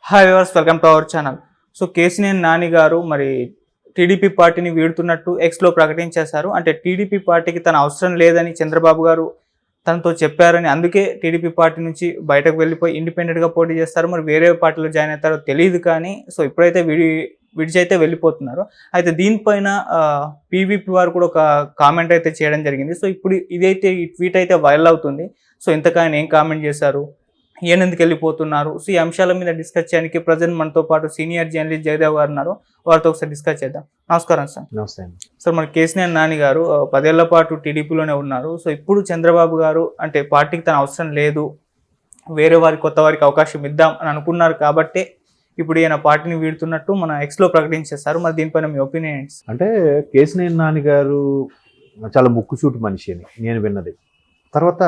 Hi viewers, welcome to our channel. So Kesineni Nani గారు మరి TDP పార్టీని వీడుతున్నట్టు ఎక్స్లో ప్రకటించేశారు. అంటే టీడీపీ పార్టీకి తన అవసరం లేదని చంద్రబాబు గారు తనతో చెప్పారని, అందుకే టీడీపీ పార్టీ నుంచి బయటకు వెళ్ళిపోయి ఇండిపెండెంట్గా పోటీ చేస్తారు. మరి వేరే పార్టీలో జాయిన్ అవుతారో తెలియదు, కానీ సో ఇప్పుడైతే విడిచైతే వెళ్ళిపోతున్నారు. అయితే దీనిపైన పీవీపీ వారు కూడా ఒక కామెంట్ అయితే చేయడం జరిగింది. సో ఇప్పుడు ఇదైతే ఈ ట్వీట్ అయితే వైరల్ అవుతుంది. సో ఇంతకు ఆయన ఏం కామెంట్ చేశారు, ఎందుకు వెళ్ళిపోతున్నారు, సో ఈ అంశాల మీద డిస్కస్ చేయడానికి ప్రజెంట్ మనతో పాటు సీనియర్ జర్నలిస్ట్ జయదేవ్ గారు ఉన్నారు. వారితో ఒకసారి డిస్కస్ చేద్దాం. నమస్కారం సార్. నమస్తే సార్, మన కేసినేని నాని గారు 10 ఏళ్ల పాటు టీడీపీలోనే ఉన్నారు. సో ఇప్పుడు చంద్రబాబు గారు అంటే పార్టీకి తన అవసరం లేదు, వేరే వారికి కొత్త వారికి అవకాశం ఇద్దాం అని అనుకున్నారు కాబట్టి ఇప్పుడు ఈయన పార్టీని వీడుతున్నట్టు మన ఎక్స్లో ప్రకటించేస్తారు. మరి దీనిపైన మీ ఒపీనియన్ ఏంటి? అంటే కేసినేని నాని గారు చాలా ముక్కుసూటి మనిషి అని నేను విన్నది. తర్వాత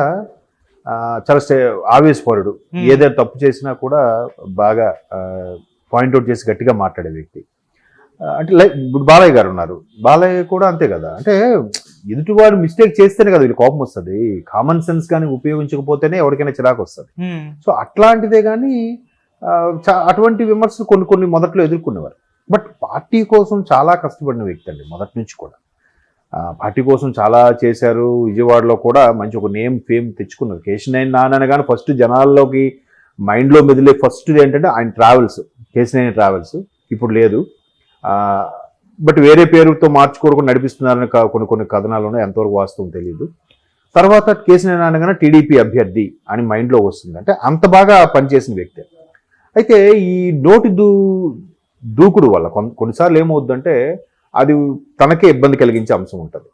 చాలా ఆవేశపరుడు, ఏదైనా తప్పు చేసినా కూడా బాగా పాయింట్అవుట్ చేసి గట్టిగా మాట్లాడే వ్యక్తి. అంటే లైక్ ఇప్పుడు బాలయ్య గారు ఉన్నారు, బాలయ్య కూడా అంతే కదా. అంటే ఎదుటివాడు మిస్టేక్ చేస్తేనే కదా వీళ్ళు కోపం వస్తుంది. కామన్ సెన్స్ కానీ ఉపయోగించకపోతేనే ఎవరికైనా చిరాకు వస్తుంది. సో అట్లాంటిదే కానీ అటువంటి విమర్శలు కొన్ని మొదట్లో ఎదుర్కొనేవారు. బట్ పార్టీ కోసం చాలా కష్టపడిన వ్యక్తి అండి మొదటి నుంచి కూడా. పార్టీ కోసం చాలా చేశారు. విజయవాడలో కూడా మంచి ఒక నేమ్ ఫేమ్ తెచ్చుకున్నారు. కేసినేని నాని అనగానే ఫస్ట్ జనాల్లోకి మైండ్లో మెదిలే ఫస్ట్ ఏంటంటే ఆయన ట్రావెల్స్, కేసినేని ట్రావెల్స్. ఇప్పుడు లేదు, బట్ వేరే పేరుతో మార్చుకోకుండా నడిపిస్తున్నారని కొన్ని కథనాలు ఉన్నాయి. ఎంతవరకు వాస్తవం తెలియదు. తర్వాత కేసినేని నాని అనగానే టీడీపీ అభ్యర్థి అని మైండ్లో వస్తుంది. అంటే అంత బాగా పనిచేసిన వ్యక్తి. అయితే ఈ నోటి దూకుడు వల్ల కొన్నిసార్లు ఏమవుద్దంటే అది తనకే ఇబ్బంది కలిగించే అంశం ఉంటుంది.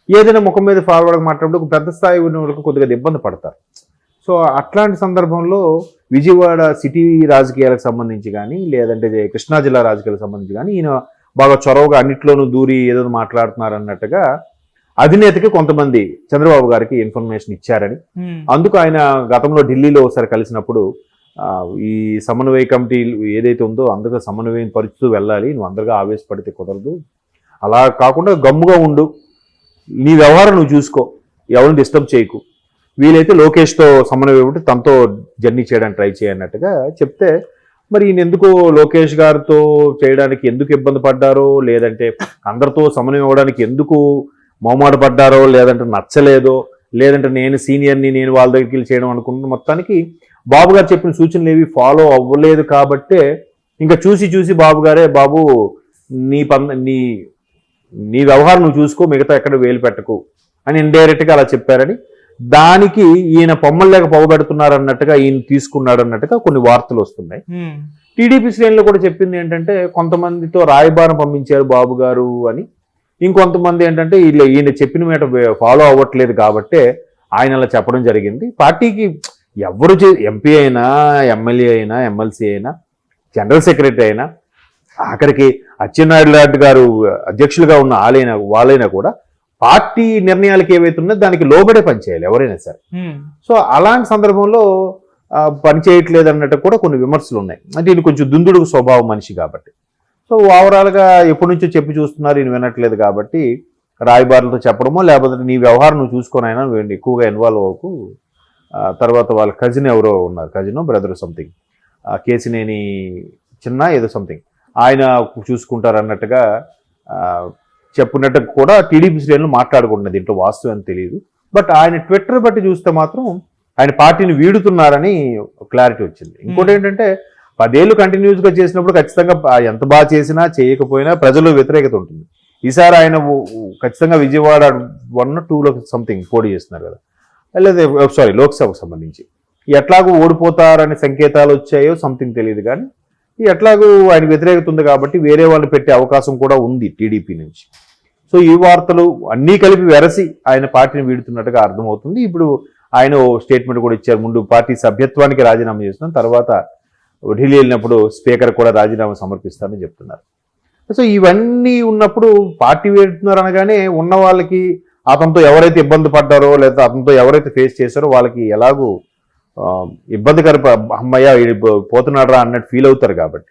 ఏదైనా ముఖం మీద ఫార్వర్డ్గా మాట్లాడితే ఒక పెద్ద స్థాయి ఉన్న వాళ్ళకి కొద్దిగా ఇబ్బంది పడతారు. సో అట్లాంటి సందర్భంలో విజయవాడ సిటీ రాజకీయాలకు సంబంధించి కానీ, లేదంటే కృష్ణా జిల్లా రాజకీయాలకు సంబంధించి కానీ ఈయన బాగా చొరవగా అన్నిట్లోనూ దూరి ఏదో మాట్లాడుతున్నారు అన్నట్టుగా అధినేతకి కొంతమంది చంద్రబాబు గారికి ఇన్ఫర్మేషన్ ఇచ్చారని, అందుకు ఆయన గతంలో ఢిల్లీలో ఒకసారి కలిసినప్పుడు ఈ సమన్వయ కమిటీ ఏదైతే ఉందో అందుకు సమన్వయం పరుచుతూ వెళ్ళాలి, నువ్వు అందరిగా ఆవేశపడితే కుదరదు, అలా కాకుండా గమ్ముగా ఉండు, నీ వ్యవహారం నువ్వు చూసుకో, ఎవరిని డిస్టర్బ్ చేయకు, వీలైతే లోకేష్తో సమన్వయం ఉంటే తనతో జర్నీ చేయడానికి ట్రై చేయన్నట్టుగా చెప్తే, మరి ఈయన ఎందుకు లోకేష్ గారితో చేయడానికి ఎందుకు ఇబ్బంది పడ్డారో, లేదంటే అందరితో సమన్వయం అవ్వడానికి ఎందుకు మొహమాట పడ్డారో, లేదంటే నచ్చలేదో, లేదంటే నేను సీనియర్ని నేను వాళ్ళ దగ్గరికి వెళ్ళి చేయడం అనుకుంటున్న, మొత్తానికి బాబు గారు చెప్పిన సూచనలు ఏవి ఫాలో అవ్వలేదు కాబట్టే ఇంకా చూసి బాబు గారే, బాబు నీ వ్యవహారం నువ్వు చూసుకో, మిగతా ఎక్కడ వేలు పెట్టకు అని ఇండైరెక్ట్గా అలా చెప్పారని, దానికి ఈయన పొమ్మల్లేక పొగబెడుతున్నారు అన్నట్టుగా ఈయన తీసుకున్నాడు అన్నట్టుగా కొన్ని వార్తలు వస్తున్నాయి. టీడీపీ శ్రేణులు కూడా చెప్పింది ఏంటంటే కొంతమందితో రాయబారం పంపించారు బాబు గారు అని, ఇంకొంతమంది ఏంటంటే ఈయన చెప్పిన మాట ఫాలో అవ్వట్లేదు కాబట్టే ఆయన అలా చెప్పడం జరిగింది. పార్టీకి ఎవరు ఎంపీ అయినా, ఎమ్మెల్యే అయినా, ఎమ్మెల్సీ అయినా, జనరల్ సెక్రటరీ అయినా, ఆఖరికి అచ్చెన్నాయుడు లాంటి గారు అధ్యక్షులుగా ఉన్న వాళ్ళైనా కూడా పార్టీ నిర్ణయాలకు ఏవైతే ఉన్నాయో దానికి లోబడే పనిచేయాలి ఎవరైనా సరే. సో అలాంటి సందర్భంలో పని చేయట్లేదు అన్నట్టు కూడా కొన్ని విమర్శలు ఉన్నాయి. అంటే ఈయన కొంచెం దుందుడుకు స్వభావం మనిషి కాబట్టి, సో ఓవరాల్గా ఎప్పటి నుంచో చెప్పి చూస్తున్నారు, ఈయన వినట్లేదు కాబట్టి రాయబారులతో చెప్పడమో, లేకపోతే నీ వ్యవహారం నువ్వు చూసుకొనైనా నువ్వు ఎక్కువగా ఇన్వాల్వ్ అవ్వకు. తర్వాత వాళ్ళ కజిన్ ఎవరో ఉన్నారు, కజిన్ బ్రదర్ సంథింగ్, కేసినేని చిన్న ఏదో సంథింగ్, ఆయన చూసుకుంటారు అన్నట్టుగా చెప్పినట్టు కూడా టీడీపీ శ్రేణులు మాట్లాడుకుంటున్నది. దీంట్లో వాస్తవం అని తెలియదు. బట్ ఆయన ట్విట్టర్ బట్టి చూస్తే మాత్రం ఆయన పార్టీని వీడుతున్నారని క్లారిటీ వచ్చింది. ఇంకోటి ఏంటంటే 10 ఏళ్ళు కంటిన్యూస్గా చేసినప్పుడు ఖచ్చితంగా ఎంత బాగా చేసినా చేయకపోయినా ప్రజల్లో వ్యతిరేకత ఉంటుంది. ఈసారి ఆయన ఖచ్చితంగా విజయవాడ 1, 2లో సంథింగ్ పోటీ చేస్తున్నారు కదా, లేదా సారీ లోక్సభకు సంబంధించి, ఎట్లాగూ ఓడిపోతారనే సంకేతాలు వచ్చాయో సంథింగ్ తెలియదు, కానీ ఎట్లాగూ ఆయన వ్యతిరేకత ఉంది కాబట్టి వేరే వాళ్ళు పెట్టే అవకాశం కూడా ఉంది టీడీపీ నుంచి. సో ఈ వార్తలు అన్నీ కలిపి వెరసి ఆయన పార్టీని వీడుతున్నట్టుగా అర్థమవుతుంది. ఇప్పుడు ఆయన స్టేట్మెంట్ కూడా ఇచ్చారు, ముందు పార్టీ సభ్యత్వానికి రాజీనామా చేస్తున్నాం, తర్వాత ఢిల్లీ వెళ్ళినప్పుడు స్పీకర్ కూడా రాజీనామా సమర్పిస్తారని చెప్తున్నారు. సో ఇవన్నీ ఉన్నప్పుడు పార్టీ వీడుతున్నారు అనగానే ఉన్న వాళ్ళకి అతనితో ఎవరైతే ఇబ్బంది పడ్డారో, లేదా అతనితో ఎవరైతే ఫేస్ చేశారో వాళ్ళకి ఎలాగూ ఇబ్బందికర, అమ్మయ్య పోతున్నాడరా అన్నట్టు ఫీల్ అవుతారు. కాబట్టి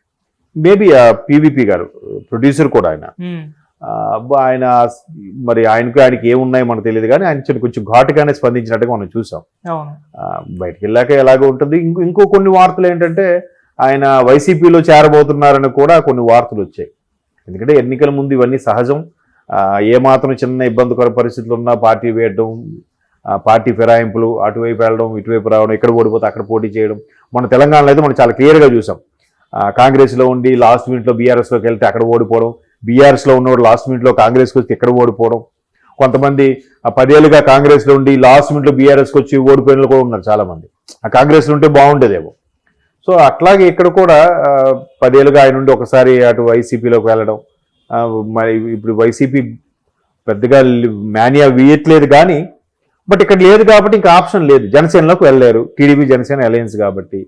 మేబీ పీవీపీ గారు ప్రొడ్యూసర్ కూడా ఆయన మరి ఆయనకి ఏమున్నాయో మనకు తెలియదు, కానీ ఆయన కొంచెం ఘాటుగానే స్పందించినట్టుగా మనం చూసాం. బయటకు వెళ్ళాక ఎలాగో ఉంటుంది. ఇంకో కొన్ని వార్తలు ఏంటంటే ఆయన వైసీపీలో చేరబోతున్నారని కూడా కొన్ని వార్తలు వచ్చాయి. ఎందుకంటే ఎన్నికల ముందు ఇవన్నీ సహజం. ఏమాత్రం చిన్న ఇబ్బందికర పరిస్థితులు ఉన్నా పార్టీ వేయడం, పార్టీ ఫిరాయింపులు, అటువైపు వెళ్ళడం ఇటువైపు రావడం, ఎక్కడ ఓడిపోతే అక్కడ పోటీ చేయడం. మన తెలంగాణలో అయితే మనం చాలా క్లియర్గా చూసాం. కాంగ్రెస్లో ఉండి లాస్ట్ మినిట్లో బీఆర్ఎస్లోకి వెళ్తే అక్కడ ఓడిపోవడం, బీఆర్ఎస్లో ఉన్నవాడు లాస్ట్ మినిట్లో కాంగ్రెస్కి వస్తే ఎక్కడ ఓడిపోవడం. కొంతమంది 10 ఏళ్ళుగా కాంగ్రెస్లో ఉండి లాస్ట్ మినిట్లో బీఆర్ఎస్కి వచ్చి ఓడిపోయిన కూడా ఉన్నారు చాలామంది. ఆ కాంగ్రెస్లో ఉంటే బాగుండేదేమో. సో అట్లాగే ఇక్కడ కూడా 10 ఏళ్ళుగా ఆయన నుండి ఒకసారి అటు వైసీపీలోకి వెళ్ళడం. మరి ఇప్పుడు వైసీపీ పెద్దగా మానియా వేయట్లేదు కానీ, బట్ ఇక్కడ లేదు కాబట్టి ఇంకా ఆప్షన్ లేదు. జనసేనలోకి వెళ్ళారు, టీడీపీ జనసేన అలయన్స్ కాబట్టి.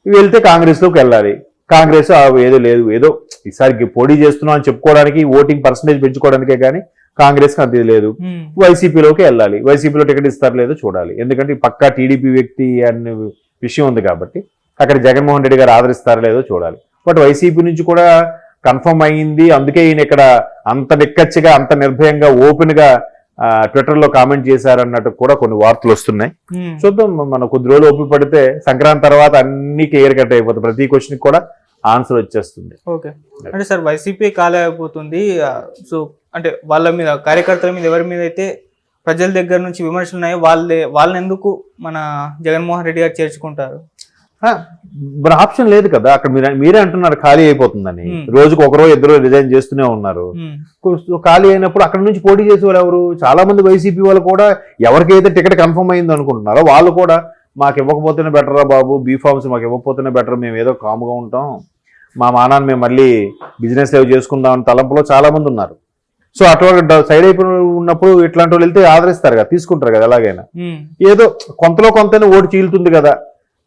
వెళ్తే కాంగ్రెస్లోకి వెళ్ళాలి. కాంగ్రెస్ ఏదో లేదు, ఏదో ఈసారికి పోటీ చేస్తున్నాం అని చెప్పుకోవడానికి, ఓటింగ్ పర్సంటేజ్ పెంచుకోవడానికే కానీ కాంగ్రెస్కి అంత లేదు. వైసీపీలోకి వెళ్ళాలి. వైసీపీలో టికెట్ ఇస్తారో లేదో చూడాలి. ఎందుకంటే పక్కా టీడీపీ వ్యక్తి అనే విషయం ఉంది కాబట్టి అక్కడ జగన్మోహన్ రెడ్డి గారు ఆదరిస్తారో లేదో చూడాలి. బట్ వైసీపీ నుంచి కూడా కన్ఫర్మ్ అయ్యింది. అందుకే ఈయన ఇక్కడ అంత నిక్కచ్చిగా, అంత నిర్భయంగా, ఓపెన్ గా ట్విట్టర్ లో కామెంట్ చేశారన్నట్టు కూడా కొన్ని వార్తలు వస్తున్నాయి. చూద్దాం, మనం కొద్ది రోజులు ఓపిక పడితే సంక్రాంతి తర్వాత అన్ని క్లియర్ కట్ అయిపోతుంది. ప్రతి క్వశ్చన్ కూడా ఆన్సర్ వచ్చేస్తుంది. ఓకే, అంటే సార్ వైసీపీ ఖాళీ అయిపోతుంది. సో అంటే వాళ్ళ మీద, కార్యకర్తల మీద, ఎవరి మీద అయితే ప్రజల దగ్గర నుంచి విమర్శలు ఉన్నాయో వాళ్ళని ఎందుకు మన జగన్మోహన్ రెడ్డి గారు చేర్చుకుంటారు? మరి ఆప్షన్ లేదు కదా. అక్కడ మీరే అంటున్నారు ఖాళీ అయిపోతుందని. రోజుకు ఒకరో ఇద్దరు రిజైన్ చేస్తూనే ఉన్నారు. ఖాళీ అయినప్పుడు అక్కడ నుంచి పోటీ చేసే వాళ్ళు ఎవరు? చాలా మంది వైసీపీ వాళ్ళు కూడా ఎవరికైతే టికెట్ కన్ఫర్మ్ అయింది అనుకుంటున్నారో వాళ్ళు కూడా మాకు ఇవ్వకపోతేనే బెటరా బాబు, బీఫార్మ్స్ మాకు ఇవ్వకపోతేనే బెటర్, మేము ఏదో కామ్గా ఉంటాం, మా మానాన్ని మేము మళ్ళీ బిజినెస్ ఏవో చేసుకుందాం అని తలంపులో చాలా మంది ఉన్నారు. సో అటువంటి సైడ్ అయిపోయి ఉన్నప్పుడు ఇట్లాంటి వాళ్ళు వెళ్తే ఆదరిస్తారు కదా, తీసుకుంటారు కదా. ఎలాగైనా ఏదో కొంతలో కొంతైనా ఓటు చీలుతుంది కదా.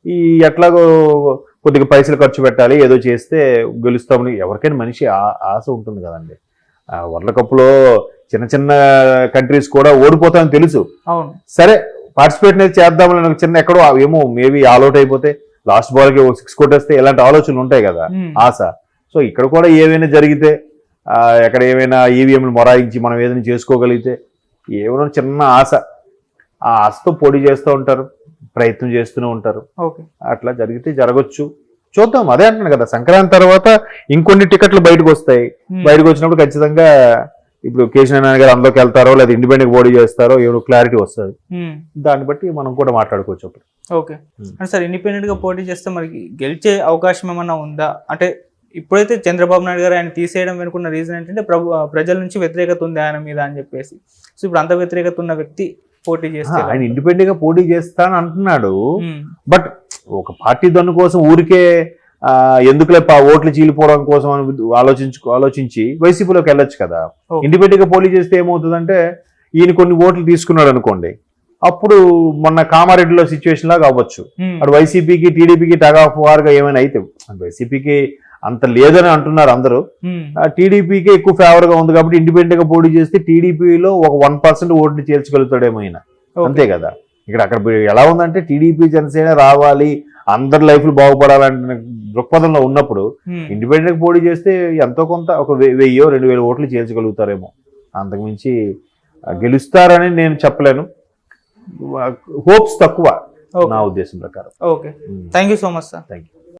ఈ ఎట్లాగో కొద్దిగా పైసలు ఖర్చు పెట్టాలి, ఏదో చేస్తే గెలుస్తామని ఎవరికైనా మనిషి ఆశ ఉంటుంది కదండి. వరల్డ్ కప్లో చిన్న చిన్న కంట్రీస్ కూడా ఓడిపోతామని తెలుసు. సరే పార్టిసిపేట్ అనేది చేద్దామని చిన్న ఎక్కడో ఏమో మేబీ ఆల్అౌట్ అయిపోతే లాస్ట్ బాల్కి 6 కొట్టేస్తే ఇలాంటి ఆలోచనలు ఉంటాయి కదా, ఆశ. సో ఇక్కడ కూడా ఏమైనా జరిగితే, ఎక్కడ ఏమైనా ఈవీఎంలు మొరాయించి మనం ఏదైనా చేసుకోగలిగితే, ఏమైనా చిన్న ఆశ, ఆ ఆశతో పోటీ చేస్తూ ఉంటారు, ప్రయత్నం చేస్తూనే ఉంటారు. అట్లా జరిగితే జరగచ్చు, చూద్దాం. అదే అంటున్నాను కదా, సంక్రాంతి తర్వాత ఇంకొన్ని టికెట్లు బయటకు వస్తాయి. బయటకు వచ్చినప్పుడు ఖచ్చితంగా ఇప్పుడు కేసీఆర్ గారు అందులోకి వెళ్తారో లేదా ఇండిపెండెంట్ పోటీ చేస్తారో ఏదో క్లారిటీ వస్తుంది. దాన్ని బట్టి మనం కూడా మాట్లాడుకోవచ్చు అప్పుడు. ఓకే, అంటే సార్ ఇండిపెండెంట్ గా పోటీ చేస్తే మనకి గెలిచే అవకాశం ఏమన్నా ఉందా? అంటే ఇప్పుడైతే చంద్రబాబు నాయుడు గారు ఆయన తీసేయడం వెనుకున్న రీజన్ ఏంటంటే ప్రజల నుంచి వ్యతిరేకత ఉంది ఆయన మీద అని చెప్పేసి. సో ఇప్పుడు అంత వ్యతిరేకత ఉన్న వ్యక్తి పోటీ చేస్తే, ఆయన ఇండిపెండెంట్ గా పోటీ చేస్తాను అంటున్నాడు. బట్ ఒక పార్టీ దాని కోసం ఊరికే ఎందుకులే ఓట్లు చీలిపోవడం కోసం ఆలోచించి వైసీపీలోకి వెళ్ళొచ్చు కదా. ఇండిపెండెంట్ గా పోటీ చేస్తే ఏమవుతుందంటే, ఈయన కొన్ని ఓట్లు తీసుకున్నాడు అనుకోండి, అప్పుడు మొన్న కామారెడ్డిలో సిచ్యువేషన్ లాగా అవ్వచ్చు. అటు వైసీపీకి టీడీపీకి టగ్ ఆఫ్ వార్ గా ఏమైనా అయితే, వైసీపీకి అంత లేదని అంటున్నారు అందరూ, టీడీపీకి ఎక్కువ ఫేవర్ గా ఉంది కాబట్టి ఇండిపెండెంట్ గా పోటీ చేస్తే టీడీపీలో ఒక 1% ఓట్లు చేర్చగలుగుతాడేమో ఆయన. అంతే కదా. అక్కడ ఎలా ఉందంటే, టీడీపీ జనసేన రావాలి, అందరి లైఫ్లు బాగుపడాలంటే దృక్పథంలో ఉన్నప్పుడు ఇండిపెండెంట్ పోటీ చేస్తే ఎంతో కొంత ఒక 1000-2000 ఓట్లు చేర్చగలుగుతారేమో. అంతకుమించి గెలుస్తారని నేను చెప్పలేను. హోప్స్ తక్కువ నా ఉద్దేశం ప్రకారం. Okay, thank you so much sir. Thank you.